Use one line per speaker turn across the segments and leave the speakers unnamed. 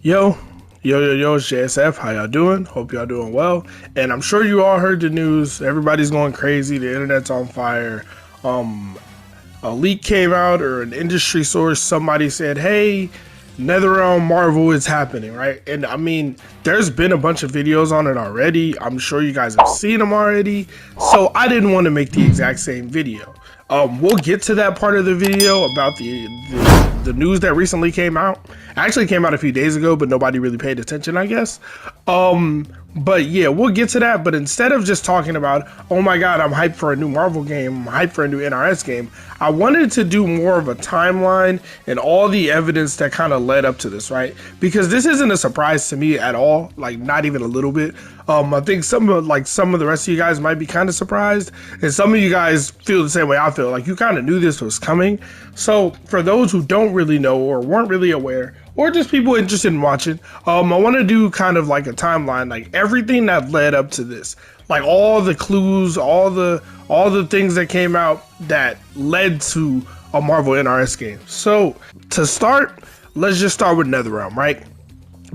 Yo, yo, it's JSF. How y'all doing? Hope y'all doing well. And I'm sure you all heard the news. Everybody's going crazy. The internet's on fire. A leak came out, or an industry source, somebody said, hey, Netherrealm Marvel is happening, right? And I mean, there's been a bunch of videos on it already. I'm sure you guys have seen them already. So I didn't want to make the exact same video. We'll get to that part of the video about the news that recently came out. Actually came out a few days ago, but nobody really paid attention, I guess. But yeah, we'll get to that. But instead of just talking about, oh my God, I'm hyped for a new Marvel game, I'm hyped for a new NRS game, I wanted to do more of a timeline and all the evidence that kind of led up to this, right? Because this isn't a surprise to me at all, like not even a little bit. I think some of the rest of you guys might be kind of surprised, and some of you guys feel the same way I feel, like you kind of knew this was coming. So for those who don't really know or weren't really aware, or just people interested in watching, I want to do kind of like a timeline, like everything that led up to this, like all the clues, all the things that came out that led to a Marvel NRS game. So to start, let's just start with Netherrealm, right?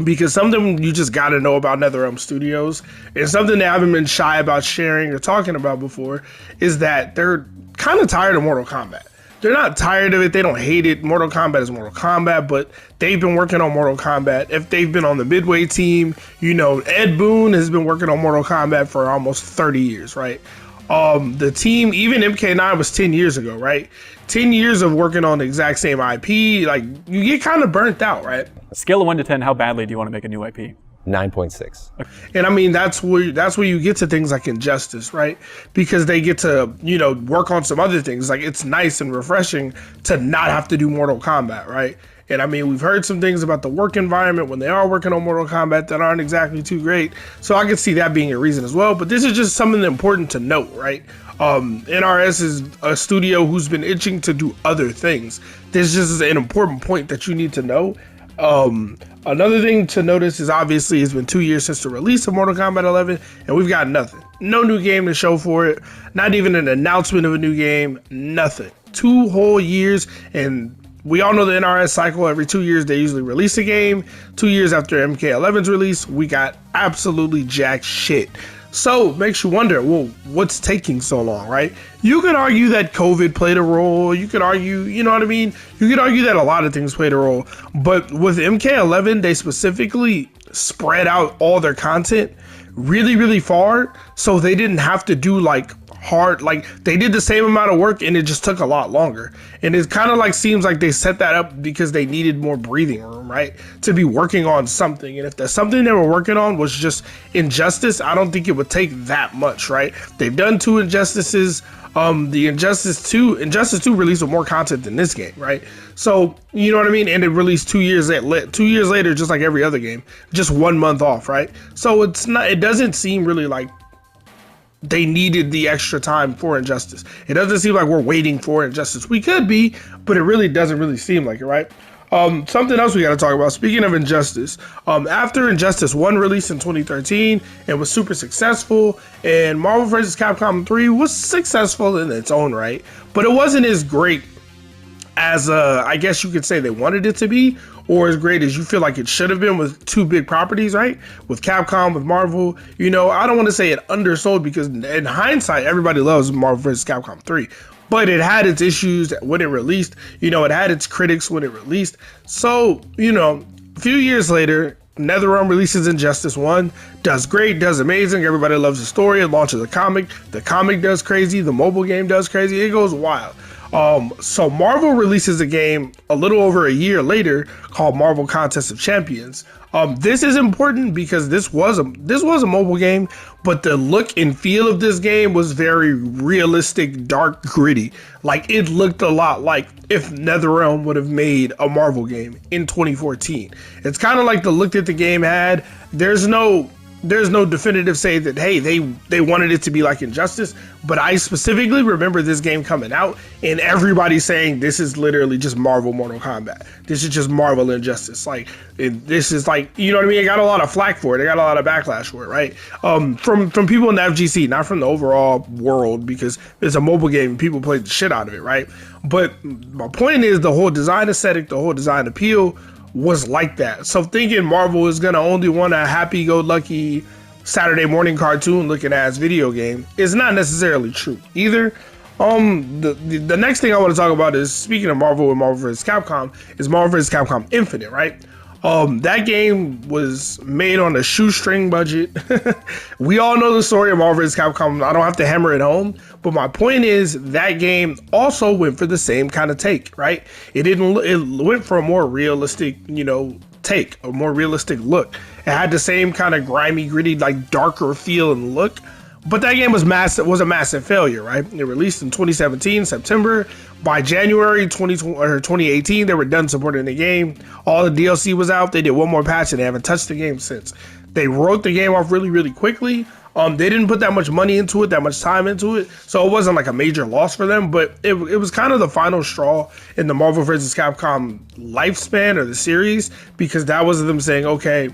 Because something you just got to know about Netherrealm Studios, and something they haven't been shy about sharing or talking about before, is that they're kind of tired of Mortal Kombat. They're not tired of it. They don't hate it. Mortal Kombat is Mortal Kombat, but they've been working on Mortal Kombat. If they've been on the Midway team, you know, Ed Boon has been working on Mortal Kombat for almost 30 years, right? The team, even MK9 was 10 years ago, right? 10 years of working on the exact same IP, like you get kind of burnt out, right?
Scale of 1 to 10, how badly do you want to make a new IP?
9.6.
And I mean, that's where you get to things like Injustice, right? Because they get to, you know, work on some other things. Like it's nice and refreshing to not have to do Mortal Kombat, right? And I mean, we've heard some things about the work environment when they are working on Mortal Kombat that aren't exactly too great. So I could see that being a reason as well. But this is just something important to note, right? NRS is a studio who's been itching to do other things. This just is an important point that you need to know. Another thing to notice is obviously it's been 2 years since the release of Mortal Kombat 11, and we've got nothing. No new game to show for it. Not even an announcement of a new game. Nothing. 2 whole years, and we all know the NRS cycle. Every 2 years they usually release a game. 2 years after MK11's release, we got absolutely jack shit. So it makes you wonder, well, what's taking so long, right? You could argue that COVID played a role. You could argue, you know what I mean? You could argue that a lot of things played a role. But with MK11, they specifically spread out all their content really, really far. So they didn't have to do like hard, like they did the same amount of work and it just took a lot longer. And it kind of like seems like they set that up because they needed more breathing room, right? To be working on something. And if there's something they were working on was just Injustice, I don't think it would take that much, right? They've done 2 Injustices. The Injustice 2 released with more content than this game, right? So, you know what I mean? And it released 2 years later, 2 years later, just like every other game, just 1 month off, right? So it doesn't seem really like they needed the extra time for Injustice. It doesn't seem like we're waiting for Injustice. We could be, but it really doesn't really seem like it, right? Something else we got to talk about. Speaking of Injustice, after Injustice 1 released in 2013, it was super successful, and Marvel vs. Capcom 3 was successful in its own right, but it wasn't as great as I guess you could say they wanted it to be, or as great as you feel like it should have been with 2 big properties, right? With Capcom, with Marvel. You know, I don't want to say it undersold because in hindsight, everybody loves Marvel vs. Capcom 3. But it had its issues when it released. You know, it had its critics when it released. So, you know, a few years later, Netherrealm releases Injustice 1, does great, does amazing, everybody loves the story, it launches a comic, the comic does crazy, the mobile game does crazy, it goes wild. So Marvel releases a game a little over a year later called Marvel Contest of Champions. This is important because this was a mobile game, but the look and feel of this game was very realistic, dark, gritty. Like it looked a lot like if Netherrealm would have made a Marvel game in 2014. It's kind of like the look that the game had. There's no definitive say that, hey, they wanted it to be like Injustice, but I specifically remember this game coming out and everybody saying this is literally just Marvel Mortal Kombat. This is just Marvel Injustice. Like, this is like, you know what I mean? It got a lot of flack for it. It got a lot of backlash for it, right? From people in the FGC, not from the overall world, because it's a mobile game and people played the shit out of it, right? But my point is the whole design aesthetic, the whole design appeal was like that. So thinking Marvel is gonna only want a happy-go-lucky Saturday morning cartoon looking ass video game is not necessarily true either. The next thing I want to talk about is, speaking of Marvel and Marvel vs. Capcom, is Marvel vs. Capcom Infinite, right? That game was made on a shoestring budget. We all know the story of Marvel vs. Capcom. I don't have to hammer it home, but my point is that game also went for the same kind of take, right? It went for a more realistic, take, a more realistic look. It had the same kind of grimy, gritty, like darker feel and look. But that game was a massive failure, right? It released in 2017, September. By January 2018, they were done supporting the game. All the DLC was out. They did one more patch and they haven't touched the game since. They wrote the game off really, really quickly. They didn't put that much money into it, that much time into it. So it wasn't like a major loss for them, but it was kind of the final straw in the Marvel vs. Capcom lifespan or the series, because that was them saying, okay,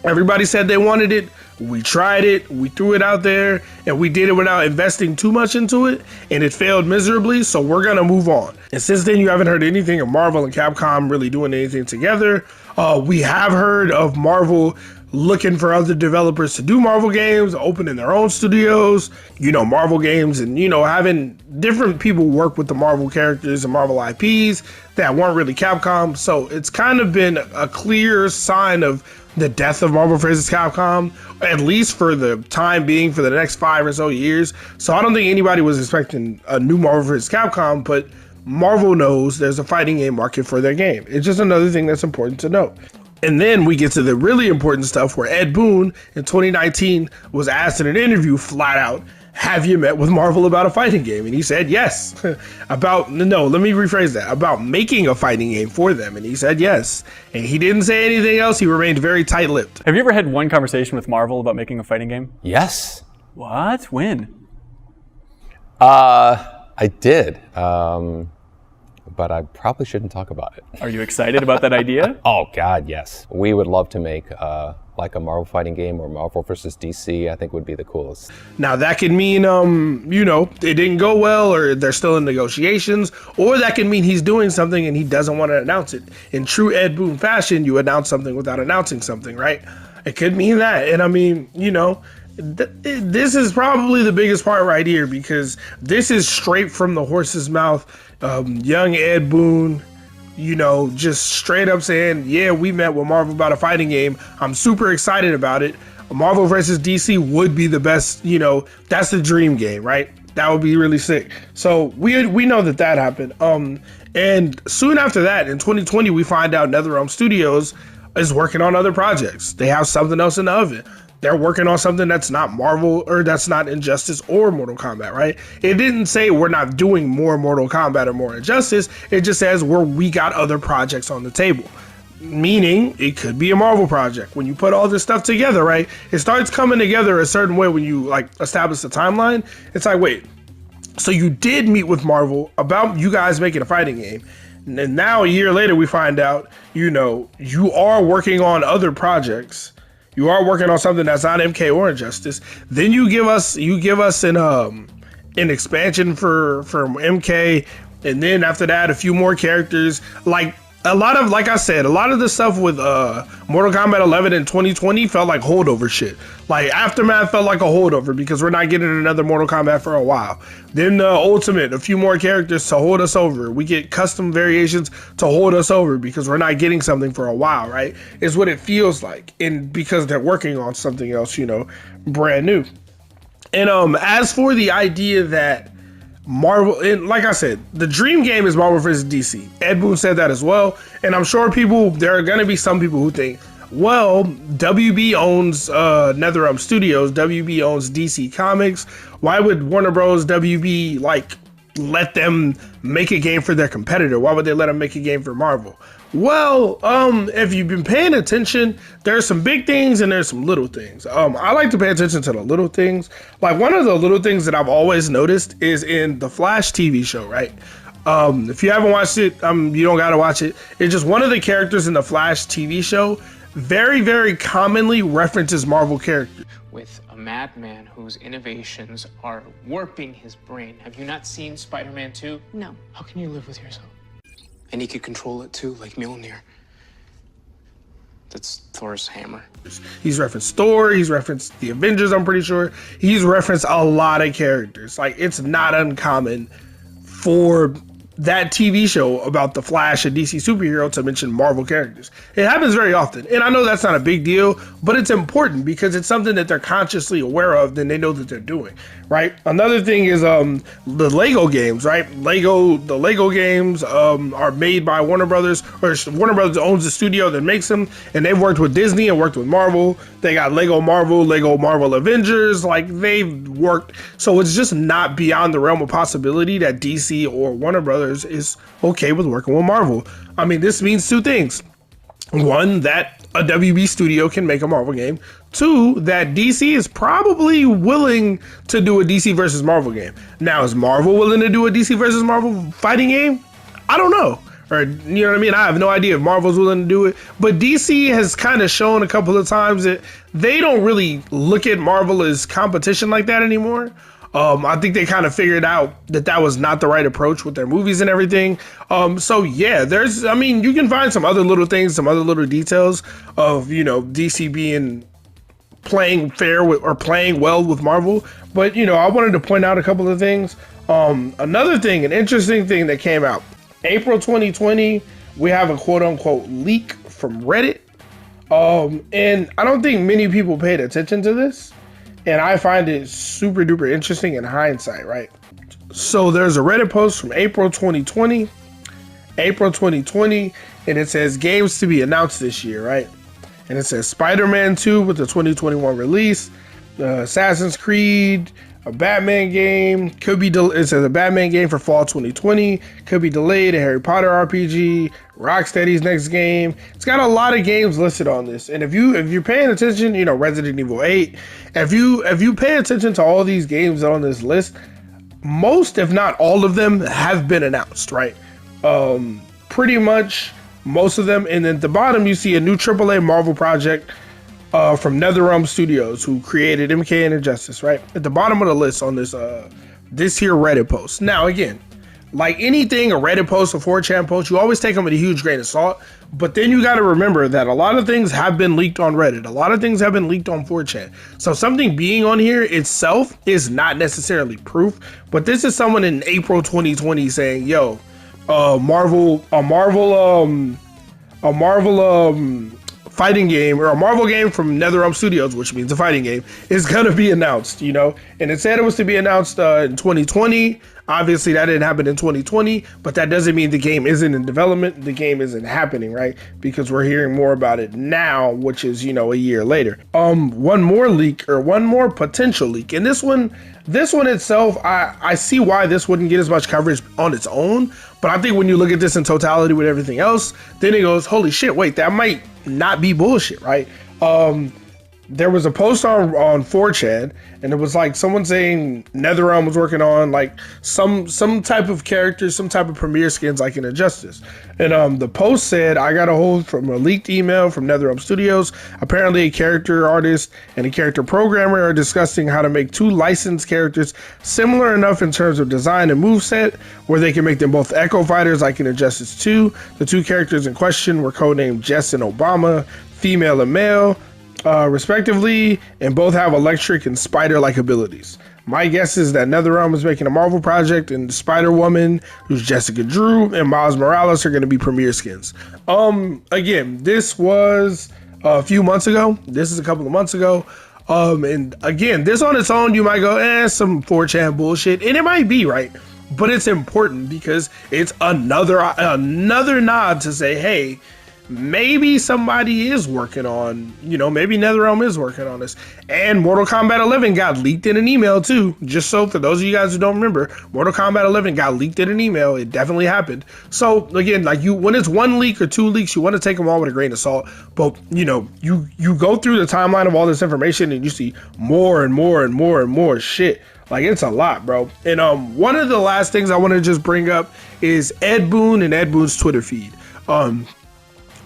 everybody said they wanted it. We tried it, we threw it out there, and we did it without investing too much into it, and it failed miserably, so we're gonna move on. And since then, you haven't heard anything of Marvel and Capcom really doing anything together. We have heard of Marvel looking for other developers to do Marvel games, opening their own studios, Marvel games, and, having different people work with the Marvel characters and Marvel IPs that weren't really Capcom. So it's kind of been a clear sign of the death of Marvel vs. Capcom, at least for the time being, for the next 5 or so years. So I don't think anybody was expecting a new Marvel vs. Capcom, but Marvel knows there's a fighting game market for their game. It's just another thing that's important to note. And then we get to the really important stuff where Ed Boon in 2019 was asked in an interview flat out, have you met with Marvel about a fighting game? And he said yes. About making a fighting game for them. And he said yes. And he didn't say anything else. He remained very tight-lipped.
Have you ever had one conversation with Marvel about making a fighting game?
Yes.
What? When?
I did. But I probably shouldn't talk about it.
Are you excited about that idea?
Oh, God, yes. We would love to make like a Marvel fighting game, or Marvel versus DC, I think would be the coolest.
Now that could mean, it didn't go well, or they're still in negotiations, or that could mean he's doing something and he doesn't want to announce it. In true Ed Boon fashion, you announce something without announcing something, right? It could mean that. And I mean, this is probably the biggest part right here, because this is straight from the horse's mouth. Young Ed Boon, just straight up saying, yeah, we met with Marvel about a fighting game. I'm super excited about it. Marvel versus DC would be the best, that's the dream game, right? That would be really sick. So we know that happened. And soon after that, in 2020, we find out Netherrealm Studios is working on other projects. They have something else in the oven. They're working on something that's not Marvel, or that's not Injustice or Mortal Kombat, right? It didn't say we're not doing more Mortal Kombat or more Injustice. It just says we got other projects on the table. Meaning it could be a Marvel project. When you put all this stuff together, right, it starts coming together a certain way when you establish the timeline. It's like, wait, so you did meet with Marvel about you guys making a fighting game. And now a year later, we find out, you are working on other projects. You are working on something that's not MK or Injustice. Then you give us an expansion for MK, and then after that a few more characters. Like a lot of the stuff with Mortal Kombat 11 in 2020 felt like holdover shit. Like Aftermath felt like a holdover because we're not getting another Mortal Kombat for a while. Then Ultimate, a few more characters to hold us over. We get custom variations to hold us over because we're not getting something for a while, right? Is what it feels like, and because they're working on something else, brand new. And as for the idea that Marvel, and like I said, the dream game is Marvel vs. DC. Ed Boon said that as well, and I'm sure there are going to be some people who think, well, WB owns NetherRealm Studios, WB owns DC Comics. Why would Warner Bros. WB let them make a game for their competitor? Why would they let them make a game for Marvel? Well, if you've been paying attention, there's some big things and there's some little things. I like to pay attention to the little things. Like one of the little things that I've always noticed is in the Flash TV show, right? If you haven't watched it, you don't gotta watch it. It's just one of the characters in the Flash TV show very, very commonly references Marvel characters.
With a madman whose innovations are warping his brain. Have you not seen Spider-Man 2?
No.
How can you live with yourself? And he could control it too, like Mjolnir. it's Thor's hammer.
He's referenced Thor. He's referenced the Avengers. I'm pretty sure he's referenced a lot of characters. Like, it's not uncommon for that TV show about the Flash, a DC superhero, to mention Marvel characters. It happens very often. And I know that's not a big deal, but it's important because it's something that they're consciously aware of and they know that they're doing, right? Another thing is the Lego games, right? The Lego games are made by Warner Brothers, or Warner Brothers owns the studio that makes them, and they've worked with Disney and worked with Marvel. They got Lego Marvel Avengers, like they've worked. So it's just not beyond the realm of possibility that DC or Warner Brothers is okay with working with Marvel. I mean, this means two things. One, that a WB studio can make a Marvel game. Two, that DC is probably willing to do a DC versus Marvel game. Now, is Marvel willing to do a DC versus Marvel fighting game? I don't know. Or, you know what I mean? I have no idea if Marvel's willing to do it. But DC has kind of shown a couple of times that they don't really look at Marvel as competition like that anymore. I think they kind of figured out that that was not the right approach with their movies and everything. So yeah, you can find some other little things, some other little details of, DC playing fair with, or playing well with Marvel. But, I wanted to point out a couple of things. Another thing, an interesting thing that came out, April 2020, we have a quote unquote leak from Reddit. And I don't think many people paid attention to this. And I find it super duper interesting in hindsight, right? So there's a Reddit post from April 2020, and it says games to be announced this year, right? And it says Spider-Man 2 with the 2021 release, Assassin's Creed, a Batman game, could be it says a Batman game for fall 2020, could be delayed, a Harry Potter RPG, Rocksteady's next game. It's got a lot of games listed on this. And if you're paying attention, Resident Evil 8, if you pay attention to all these games on this list, most, if not all of them, have been announced, right? Pretty much most of them. And then at the bottom, you see a new AAA Marvel project from Netherrealm Studios, who created MK and Injustice, right? At the bottom of the list on this here Reddit post. Now, again, like anything, a Reddit post, a 4chan post, you always take them with a huge grain of salt. But then you got to remember that a lot of things have been leaked on Reddit. A lot of things have been leaked on 4chan. So something being on here itself is not necessarily proof. But this is someone in April 2020 saying, yo, a Marvel fighting game, or a Marvel game from Netherrealm Studios, which means a fighting game, is gonna be announced, and it said it was to be announced in 2020. Obviously that didn't happen in 2020, but that doesn't mean the game isn't in development. The game isn't happening, right? Because we're hearing more about it now, which is, a year later. One more leak, or one more potential leak, and this one itself, I see why this wouldn't get as much coverage on its own, but I think when you look at this in totality with everything else, then it goes, holy shit, wait, that might not be bullshit, right? There was a post on 4chan, and it was like someone saying Netherrealm was working on like some type of characters, some type of premiere skins like in Injustice. And the post said, I got a hold from a leaked email from Netherrealm Studios. Apparently a character artist and a character programmer are discussing how to make two licensed characters similar enough in terms of design and moveset, where they can make them both Echo Fighters like in Injustice 2. The two characters in question were codenamed Jess and Obama, female and male, respectively, and both have electric and spider-like abilities. My guess is that NetherRealm is making a Marvel project, and Spider-Woman, who's Jessica Drew, and Miles Morales are going to be premiere skins. Again, this was a few months ago. This is a couple of months ago. And again, this on its own, you might go, some 4chan bullshit, and it might be, right? But it's important because it's another nod to say, hey, maybe somebody is working on, maybe NetherRealm is working on this. And Mortal Kombat 11 got leaked in an email too. Just so for those of you guys who don't remember, Mortal Kombat 11 got leaked in an email. It definitely happened. So again, like when it's one leak or two leaks, you want to take them all with a grain of salt. But you go through the timeline of all this information and you see more and more and more and more shit. Like, it's a lot, bro. And one of the last things I want to just bring up is Ed Boon and Ed Boon's Twitter feed.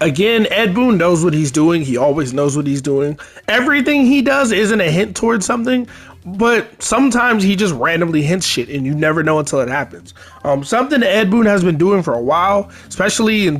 Again, Ed Boon knows what he's doing. He always knows what he's doing. Everything he does isn't a hint towards something, but sometimes he just randomly hints shit and you never know until it happens. Something that Ed Boon has been doing for a while, especially in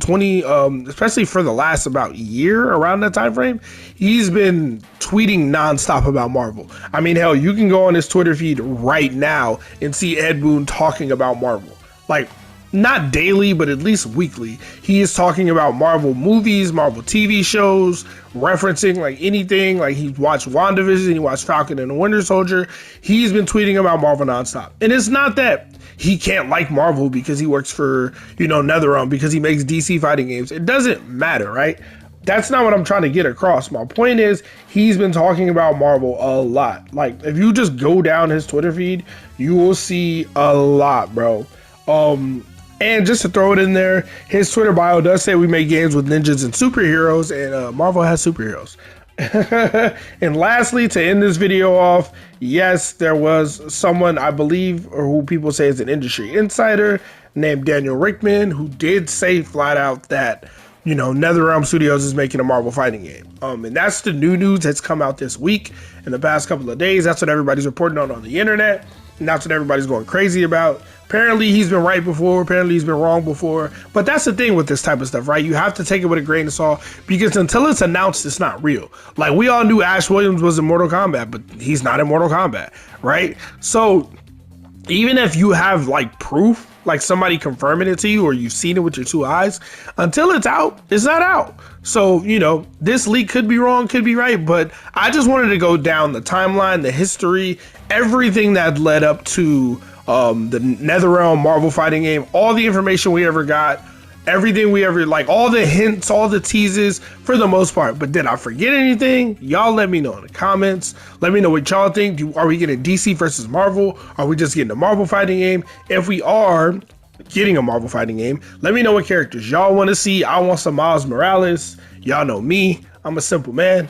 especially for the last about year around that time frame, he's been tweeting nonstop about Marvel. I mean, hell, you can go on his Twitter feed right now and see Ed Boon talking about Marvel. Like, not daily, but at least weekly. He is talking about Marvel movies, Marvel TV shows, referencing like anything. Like, he watched WandaVision, he watched Falcon and the Winter Soldier. He's been tweeting about Marvel nonstop. And it's not that he can't like Marvel because he works for, Netherrealm, because he makes DC fighting games. It doesn't matter, right? That's not what I'm trying to get across. My point is, he's been talking about Marvel a lot. Like, if you just go down his Twitter feed, you will see a lot, bro. And just to throw it in there, his Twitter bio does say we make games with ninjas and superheroes, and Marvel has superheroes. And lastly, to end this video off, yes, there was someone, I believe, or who people say is an industry insider, named Daniel Rickman, who did say flat out that, NetherRealm Studios is making a Marvel fighting game. And that's the new news that's come out this week. In the past couple of days, that's what everybody's reporting on the internet. And that's what everybody's going crazy about. Apparently he's been right before, apparently he's been wrong before. But that's the thing with this type of stuff, right? You have to take it with a grain of salt, because until it's announced, it's not real. Like, we all knew Ash Williams was in Mortal Kombat, but he's not in Mortal Kombat, right? So even if you have like proof, like somebody confirming it to you, or you've seen it with your two eyes, until it's out, it's not out. So, this leak could be wrong, could be right, but I just wanted to go down the timeline, the history, everything that led up to the NetherRealm Marvel fighting game, all the information we ever got, everything we ever, like, all the hints, all the teases, for the most part. But did I forget anything? Y'all let me know in the comments. Let me know what y'all think. Are we getting DC versus Marvel? Are we just getting a Marvel fighting game? If we are getting a Marvel fighting game, let me know what characters y'all want to see. I want some Miles Morales. Y'all know me, I'm a simple man.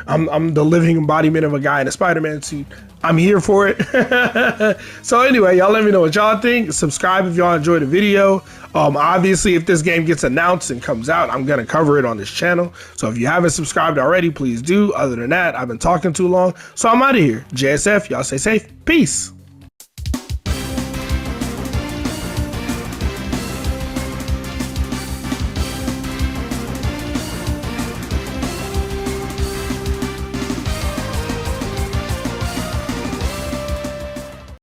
I'm the living embodiment of a guy in a Spider-Man suit. I'm here for it. So anyway, y'all let me know what y'all think. Subscribe if y'all enjoyed the video. Obviously, if this game gets announced and comes out, I'm gonna cover it on this channel. So if you haven't subscribed already, please do. Other than that, I've been talking too long, so I'm out of here. JSF, y'all stay safe. Peace.